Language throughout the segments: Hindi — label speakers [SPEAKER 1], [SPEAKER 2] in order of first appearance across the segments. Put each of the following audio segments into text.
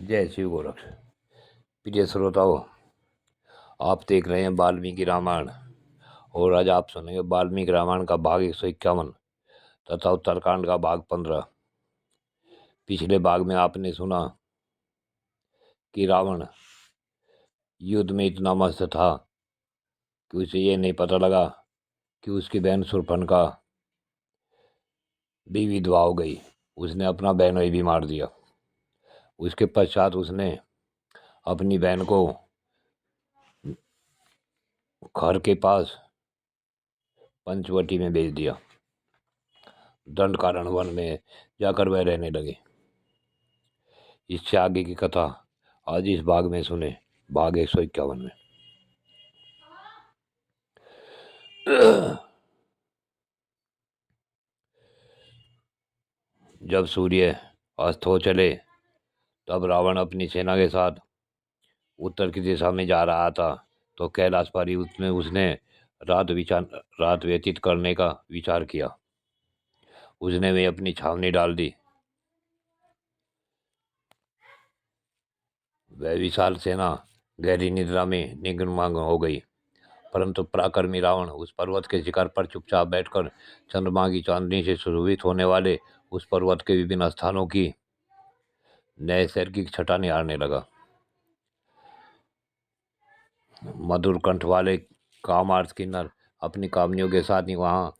[SPEAKER 1] जय शिव गोरख। प्रिय श्रोताओं, आप देख रहे हैं वाल्मीकि रामायण और आज आप सुनेंगे वाल्मीकि रामायण का भाग 151 तथा उत्तरकांड का भाग 15। पिछले भाग में आपने सुना कि रावण युद्ध में इतना मस्त था कि उसे ये नहीं पता लगा कि उसकी बहन शूर्पणखा भी विधवा हो गई। उसने अपना बहनोई भी मार दिया। उसके पश्चात उसने अपनी बहन को घर के पास पंचवटी में भेज दिया। दंडकारण्य वन में जाकर वह रहने लगे। इससे आगे की कथा आज इस भाग में सुने, भाग 151 में। जब सूर्य अस्त हो चले तब रावण अपनी सेना के साथ उत्तर की दिशा में जा रहा था तो कैलाश पर्वत में उसने रात व्यतीत करने का विचार किया। उसने वे अपनी छावनी डाल दी। वह विशाल सेना गहरी निद्रा में निमग्न हो गई, परंतु पराक्रमी रावण उस पर्वत के शिखर पर चुपचाप बैठकर चंद्रमा की चांदनी से सुशोभित होने वाले उस पर्वत के विभिन्न स्थानों की नैसर्गिक छटा निहारने लगा। मधुर कंठ वाले कामार्थ किन्नर अपनी कामनियों के साथ ही वहां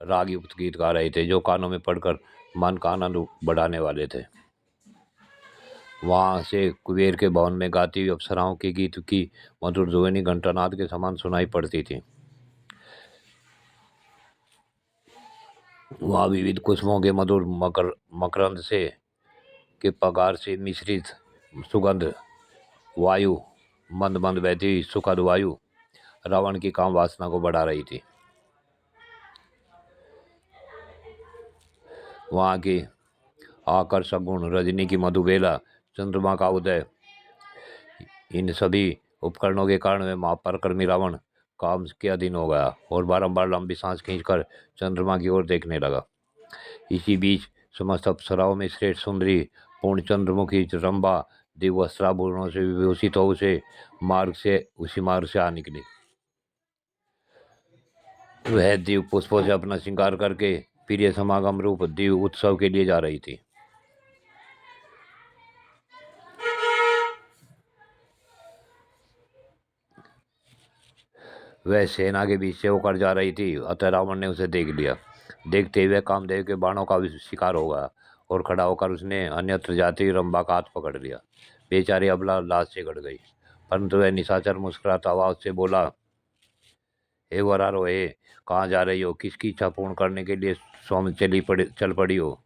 [SPEAKER 1] राग युक्त गीत गा रहे थे, जो कानों में पड़कर मन का आनंद बढ़ाने वाले थे। वहां से कुबेर के भवन में गाती हुई अप्सराओं के गीत की मधुर ध्वनि घंटानाद के समान सुनाई पड़ती थी। वहां विविध कुसुमों के मधुर मकरंद से के पगार से मिश्रित सुगंध वायु, मंद मंद बहती हुई सुखद वायु रावण की काम वासना को बढ़ा रही थी। वहां की आकर्षक गुण, रजनी की मधुबेला, चंद्रमा का उदय, इन सभी उपकरणों के कारण वह महापराक्रमी रावण काम के अधीन हो गया और बारंबार लंबी सांस खींचकर चंद्रमा की ओर देखने लगा। इसी बीच समस्त अप्सराओं में श्रेष्ठ सुंदरी पूर्ण चंद्रमुखी रंभा दिव्य वस्त्राभूषणों से विभूषित हो उसी मार्ग से आ निकली। वह दिव्य पुष्पों से अपना श्रृंगार करके प्रिय समागम रूप दिव्य उत्सव के लिए जा रही थी। वह सेना के बीच से होकर जा रही थी, अतः रावण ने उसे देख लिया। देखते हुए कामदेव के बाणों का भी शिकार हो गया और खड़ा होकर उसने अन्यत्र जाती हुई रंभा का हाथ पकड़ लिया। बेचारी अबला लाश से गड़ गई, परंतु वह निशाचर मुस्कुराता आवाज से बोला, हे वरारो, हे कहाँ जा रही हो? किसकी इच्छा पूर्ण करने के लिए स्वयं चल पड़ी हो?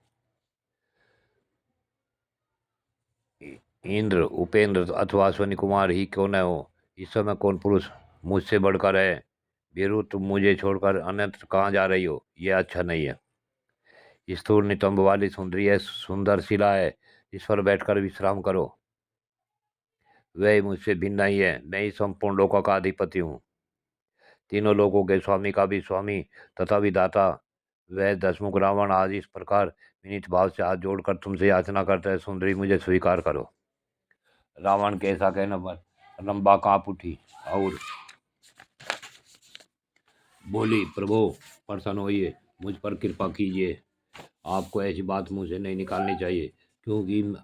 [SPEAKER 1] इंद्र, उपेंद्र अथवा अश्वनी कुमार ही क्यों न हो, इस समय कौन पुरुष मुझसे बढ़कर है? वीरू, तुम मुझे छोड़कर अन्यत्र कहाँ जा रही हो? यह अच्छा नहीं है। स्थूल नितंब वाली सुंदरी है, सुंदर शिला है, इस पर बैठकर विश्राम करो। वह मुझसे भिन्न नहीं है, मैं ही संपूर्ण लोकों का अधिपति हूँ, तीनों लोगों के स्वामी का भी स्वामी तथा विधाता। वह दशमुख रावण आज इस प्रकार विनीत भाव से हाथ जोड़कर तुमसे याचना करता है, सुंदरी मुझे स्वीकार करो। रावण के ऐसा कहने पर रंभा कांप उठी और बोली, प्रभु प्रसन्न होइए, मुझ पर कृपा कीजिए। आपको ऐसी बात मुंह से नहीं निकालनी चाहिए, क्योंकि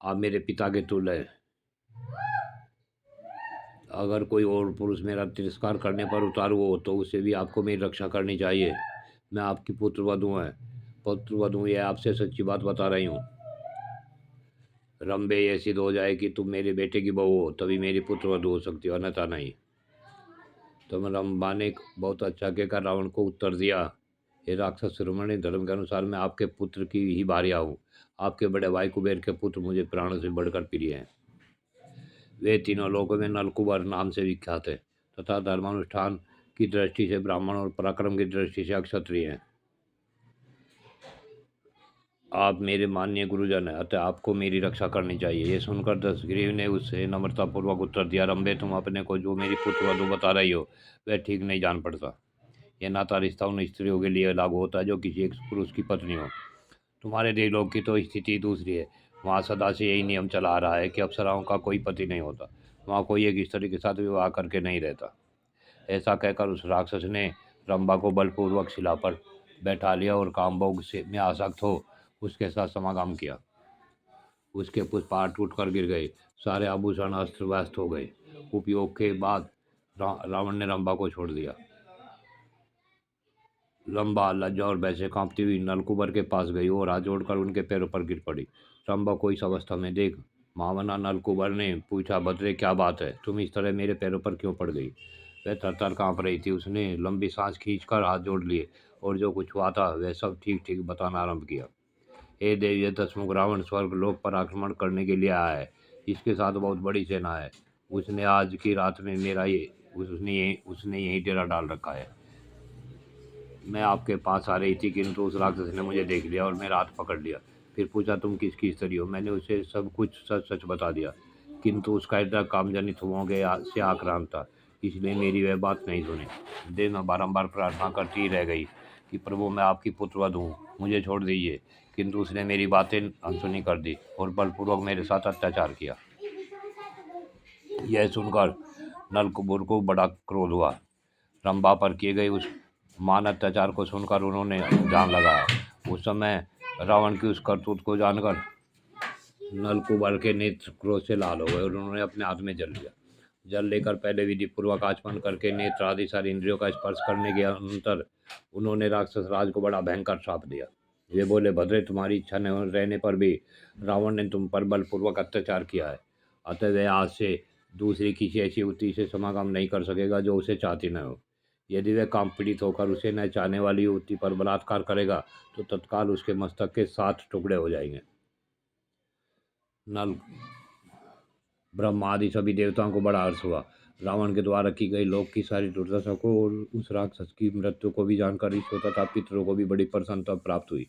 [SPEAKER 1] आप मेरे पिता के तुल्य हैं। अगर कोई और पुरुष मेरा तिरस्कार करने पर उतारू हो तो उसे भी आपको मेरी रक्षा करनी चाहिए। मैं आपकी पुत्रवधू यह आपसे सच्ची बात बता रही हूँ। रंभे ये सिद्ध हो जाए कि तुम मेरे बेटे की बहू हो, तभी मेरी पुत्रवधू हो सकती हो, अन्यथा नहीं। तो रंभा ने बहुत अच्छा कहकर रावण को उत्तर दिया, हे राक्षस शिरोमणि, धर्म के अनुसार मैं आपके पुत्र की ही भार्या हूँ। आपके बड़े भाई कुबेर के पुत्र मुझे प्राणों से बढ़कर प्रिय हैं। वे तीनों लोगों में नलकुबर नाम से विख्यात है तथा धर्मानुष्ठान की दृष्टि से ब्राह्मण और पराक्रम की दृष्टि से क्षत्रिय हैं। आप मेरे माननीय गुरुजन हैं, अतः आपको मेरी रक्षा करनी चाहिए। ये सुनकर दशग्रीव ने उससे नम्रतापूर्वक उत्तर दिया, रंभे, तुम अपने को जो मेरी पुत्रवधू बता रही हो वह ठीक नहीं जान पड़ता। यह नाता रिश्ता उन स्त्रियों के लिए लागू होता है जो किसी एक पुरुष की पत्नी हो। तुम्हारे देवलोक की तो स्थिति दूसरी है, वहाँ सदा से यही नियम चला आ रहा है कि अप्सराओं का कोई पति नहीं होता। वहाँ कोई एक स्त्री के साथ विवाह करके नहीं रहता। ऐसा कहकर उस राक्षस ने रंभा को बलपूर्वक शिला पर बैठा लिया और कामभोग से में आसक्त हो उसके साथ समागम किया। उसके पुष्पार टूट कर गिर गए, सारे आभूषण अस्त्र व्यस्त हो गए। उपयोग के बाद रावण ने रंभा को छोड़ दिया। रंभा लज्जा और भय से कांपती हुई नलकुबर के पास गई और हाथ जोड़कर उनके पैरों पर गिर पड़ी। रंभा को इस अवस्था में देख महावना नलकुबर ने पूछा, भद्रे क्या बात है, तुम इस तरह मेरे पैरों पर क्यों पड़ गई? वह थरथर कांप रही थी। उसने लंबी सांस खींचकर हाथ जोड़ लिए और जो कुछ हुआ था वह सब ठीक ठीक बताना आरंभ किया। हे देव, यह दसमुख रावण स्वर्ग लोक पर आक्रमण करने के लिए आया है। इसके साथ बहुत बड़ी सेना है। उसने आज की रात में मेरा ये उसने यही डेरा डाल रखा है। मैं आपके पास आ रही थी, किंतु उस राक्षस ने मुझे देख लिया और मेरा हाथ पकड़ लिया। फिर पूछा, तुम किसकी स्त्री हो? मैंने उसे सब कुछ सच सच बता दिया, किंतु उसका हृदय कामजनित हुओं से आक्रांत था, इसलिए मेरी वह बात नहीं सुनी। देव में बारंबार प्रार्थना करती ही रह गई कि प्रभु, मैं आपकी पुत्रवध हूँ, मुझे छोड़ दीजिए, किंतु उसने मेरी बातें अनसुनी कर दी और बलपूर्वक मेरे साथ अत्याचार किया। यह सुनकर नलकुबर को बड़ा क्रोध हुआ। रंभा पर किए गए उस मान अत्याचार को सुनकर उन्होंने जान लगाया। उस समय रावण की उस करतूत को जानकर नलकुबर के नेत्र क्रोध से लाल हो गए और उन्होंने अपने हाथ में जल लिया। जल लेकर पहले विधि पूर्वक आचमन करके नेत्र आदि सारी इंद्रियों का स्पर्श करने के अंतर उन्होंने राक्षस राज को बड़ा भयंकर श्राप दिया। वे बोले, भद्रे, तुम्हारी इच्छा न रहने पर भी रावण ने तुम पर बलपूर्वक अत्याचार किया है, अतः वह आज से दूसरी किसी ऐसी युवती से समागम नहीं कर सकेगा जो उसे चाहती न हो। यदि वह काम पीड़ित होकर उसे न चाहने वाली युवती पर बलात्कार करेगा तो तत्काल उसके मस्तक के 7 टुकड़े हो जाएंगे। नल ब्रह्मा आदि सभी देवताओं को बड़ा हर्ष हुआ। रावण के द्वारा की गई लोक की सारी दुर्दशा को और उस राक्षस की मृत्यु को भी जानकर ईश्वर तथा पितरों को भी बड़ी प्रसन्नता प्राप्त हुई।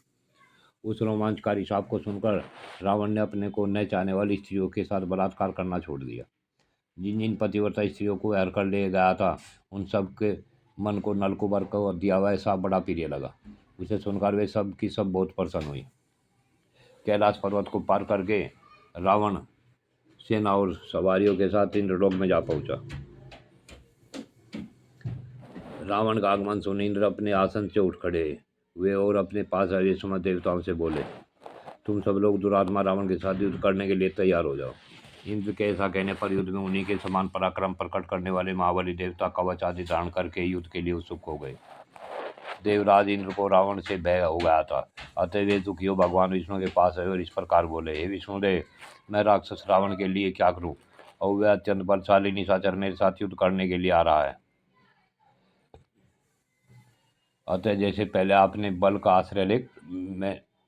[SPEAKER 1] उस रोमांचकारी शाप को सुनकर रावण ने अपने को न चाहने वाली स्त्रियों के साथ बलात्कार करना छोड़ दिया। जिन जिन पतिव्रता स्त्रियों को हर कर ले गया था, उन सब के मन को नलकुबर को दिया हुआ साप बड़ा प्रिय लगा। उसे सुनकर वे सब की सब बहुत प्रसन्न हुई। कैलाश पर्वत को पार करके रावण सेना और सवारियों के साथ इंद्रलोक में जा पहुंचा। रावण का आगमन सुन इंद्र अपने आसन से उठ खड़े हुए और अपने पास आए समस्त देवताओं से बोले, तुम सब लोग दुरात्मा रावण के साथ युद्ध करने के लिए तैयार हो जाओ। इंद्र के ऐसा कहने पर युद्ध में उन्हीं के समान पराक्रम प्रकट करने वाले महाबली देवता कवच आदि धारण करके युद्ध के लिए उत्सुक हो गए। देवराज इंद्र को रावण से भय हो गया था, अतः वे दुखी हो भगवान विष्णु के पास आए और इस प्रकार बोले, हे विष्णुदेव, मैं राक्षस रावण के लिए क्या करूं, और वह अत्यंत बलशाली निशाचर मेरे साथ युद्ध करने के लिए आ रहा है। अतः जैसे पहले आपने बल का आश्रय ले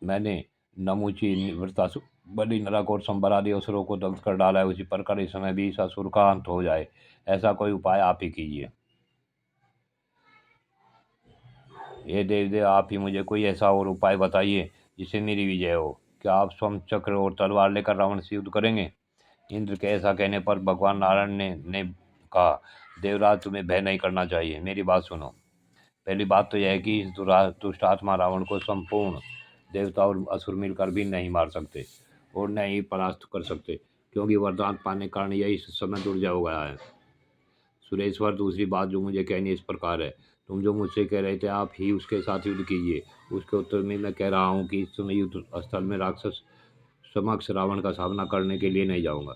[SPEAKER 1] मैंने नमुची, वृतासुर, बलि, नरक और संबर आदि असुरों को दग्ध कर डाला है, उसी प्रकार इस समय भी इस असुर का अंत हो जाए, ऐसा कोई उपाय आप ही कीजिए। हे देवदेव, आप ही मुझे कोई ऐसा और उपाय बताइए जिससे मेरी विजय हो। क्या आप स्वयं चक्र और तलवार लेकर रावण से युद्ध करेंगे? इंद्र के ऐसा कहने पर भगवान नारायण ने कहा, देवराज, तुम्हें भय नहीं करना चाहिए। मेरी बात सुनो। पहली बात तो यह है कि इस दुष्ट आत्मा रावण को संपूर्ण देवता और असुर मिलकर भी नहीं मार सकते और न ही परास्त कर सकते, क्योंकि वरदान पाने के कारण यह इस समय दुर्जय हो गया है। सुरेश्वर, दूसरी बात जो मुझे कहनी है इस प्रकार है, तुम जो मुझसे कह रहे थे आप ही उसके साथ युद्ध कीजिए, उसके उत्तर में मैं कह रहा हूँ कि इस समय युद्ध स्थल में राक्षस समक्ष रावण का सामना करने के लिए नहीं जाऊंगा।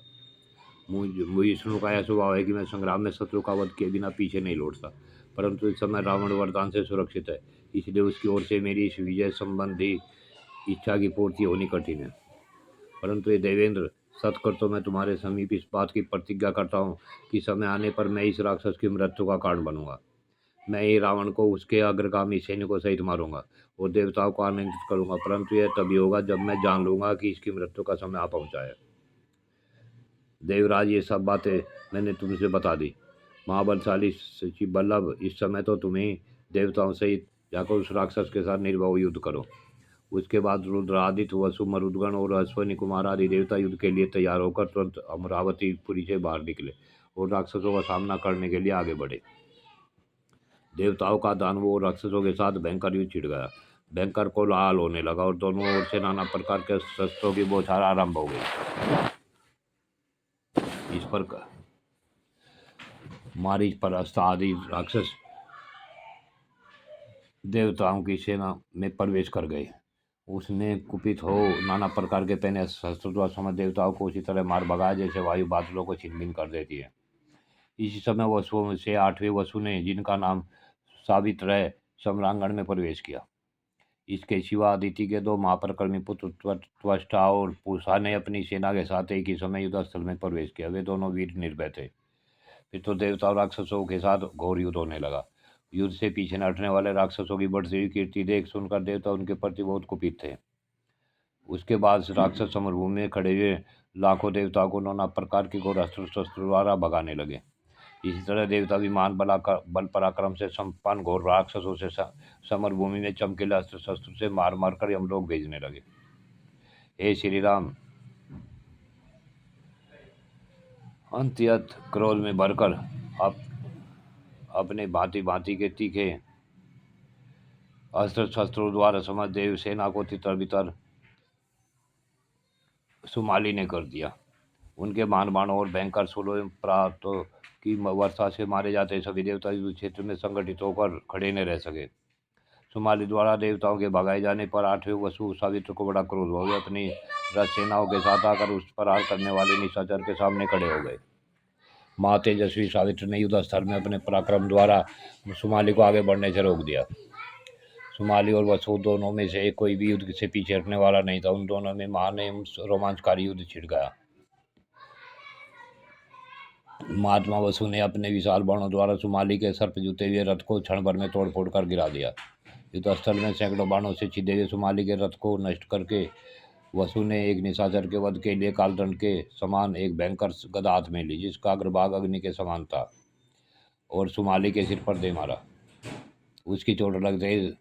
[SPEAKER 1] विष्णु का यह स्वभाव है कि मैं संग्राम में शत्रु का वध किए बिना पीछे नहीं लौटता, परंतु इस समय रावण वरदान से सुरक्षित है, इसलिए उसकी ओर से मेरी इस विजय संबंधी इच्छा की पूर्ति होनी कठिन है। परंतु ये देवेंद्र, सत्कर तो मैं तुम्हारे समीप इस बात की प्रतिज्ञा करता हूँ कि समय आने पर मैं इस राक्षस की मृत्यु का कारण बनूंगा। मैं ही रावण को उसके अग्रगामी सैनिकों सहित मारूंगा और देवताओं को आनंदित करूंगा, परंतु यह तभी होगा जब मैं जान लूंगा कि इसकी मृत्यु का समय आ पहुंचा है। देवराज, ये सब बातें मैंने तुमसे बता दी। महाबलशाली सचिव बल्लभ, इस समय तो तुम्हें देवताओं सहित जाकर उस राक्षस के साथ निर्भय युद्ध करो। उसके बाद रुद्रादित्य, वसु, मरुदगण और अश्वनी कुमार आदि देवता युद्ध के लिए तैयार होकर तुरंत अमरावतीपुरी से बाहर निकले और राक्षसों का सामना करने के लिए आगे बढ़े। देवताओं का दानवों और राक्षसों के साथ भयंकर युद्ध छिड़ गया। भयंकर कोलाहल होने लगा और दोनों ओर से नाना प्रकार के शस्त्रों की बौछार आरंभ हो गई। इस पर मारीच परस्त आदि राक्षस देवताओं की सेना में प्रवेश कर गए। उसने कुपित हो नाना प्रकार के पहने शस्त्र समझ देवताओं को उसी तरह मार भगाया जैसे वायु बादलों को छिन भिन कर देती है। इसी समय वसुओं से 8वें वसु ने, जिनका नाम सावित्र है, सम्रांगण में प्रवेश किया। इसके सिवा अदिति के 2 महापराक्रमी पुत्र त्वष्टा और पूषा ने अपनी सेना के साथ एक ही समय युद्ध स्थल में प्रवेश किया। वे दोनों वीर निर्भय थे। फिर तो देवता और राक्षसों के साथ घोर युद्ध होने लगा। युद्ध से पीछे न हटने वाले राक्षसों की बढ़ती हुई कीर्ति देख सुनकर देवता उनके प्रति बहुत कुपित थे। उसके बाद राक्षस समरभूमि में खड़े हुए लाखों देवताओं को नाना प्रकार के घोर अस्त्र शस्त्र द्वारा भगाने लगे। इसी तरह देवता विमान बल पराक्रम से संपन्न घोर राक्षसों से समरभूमि में चमकीले अस्त्र शस्त्र से मार मार कर यमलोक भेजने लगे। हे श्री राम, अंत्यत क्रोध में भरकर अपने भांति भांति के तीखे अस्त्र शस्त्रों द्वारा समस्त देव सेना को तितर बितर सुमाली ने कर दिया। उनके बाणों और भयंकर शूलों प्रातों की वर्षा से मारे जाते सभी देवता युद्ध क्षेत्र में संगठित होकर खड़े न रह सके। सुमाली द्वारा देवताओं के भगाए जाने पर 8वें वसु सावित्र को बड़ा क्रोध हुआ। वे अपनी रथ सेनाओं के साथ आकर उस पर प्रहार करने वाले निशाचर के सामने खड़े हो गए। माँ तेजस्वी सावित्र ने युद्ध स्थल में अपने पराक्रम द्वारा सुमाली को आगे बढ़ने से रोक दिया। सुमाली और वसु दोनों में से कोई भी युद्ध से पीछे हटने वाला नहीं था। उन दोनों में महान एवं रोमांचकारी युद्ध छिड़ गया। महात्मा वसु ने अपने विशाल बाणों द्वारा सुमाली के सर्प जूते हुए रथ को क्षण भर में तोड़ फोड़ कर गिरा दिया। युद्ध स्थल में सैकड़ों बाणों से छिदे हुए सुमाली के रथ को नष्ट करके वसु ने एक निशाचर के वध के लिए कालदंड के समान एक भयंकर गदा हाथ में ली, जिसका अग्रभाग अग्नि के समान था, और सुमाली के सिर पर दे मारा। उसकी चोट लगते ही